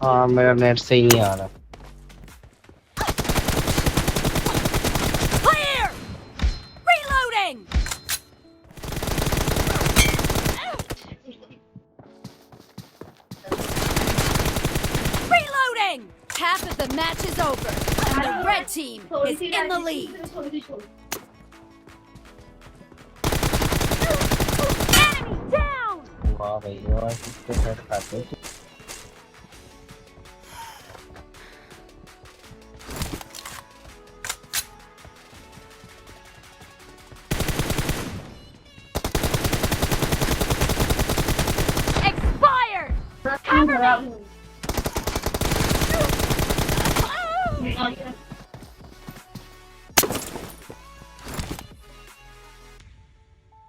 हाँ मेरा नेट सही नहीं आ रहा। Clear! Reloading! Reloading! Half of the match is over, and the red team is in the lead. Enemy down! वाह भाई वाह, कितने हेड खाते हैं। Expired! Cover me!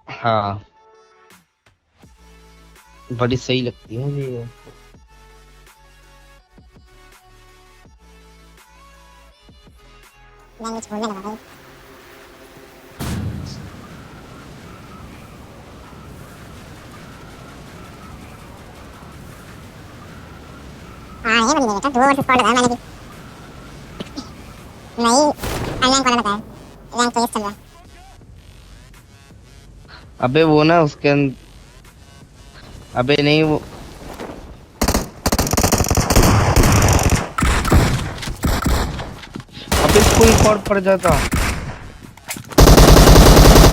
हाँ बड़ी सही लगती है मुझे ये। लैंग्वेज बोलने लगा भाई। हाँ ये बंदी बेटा 2 वर्सेस स्क्वाड लगाया मैंने भी। नहीं अनरैंक वाला लगाया, रैंक तो ये चल रहा है। अबे वो ना उसके अबे नहीं वो अबे कोई और पड़ जाता।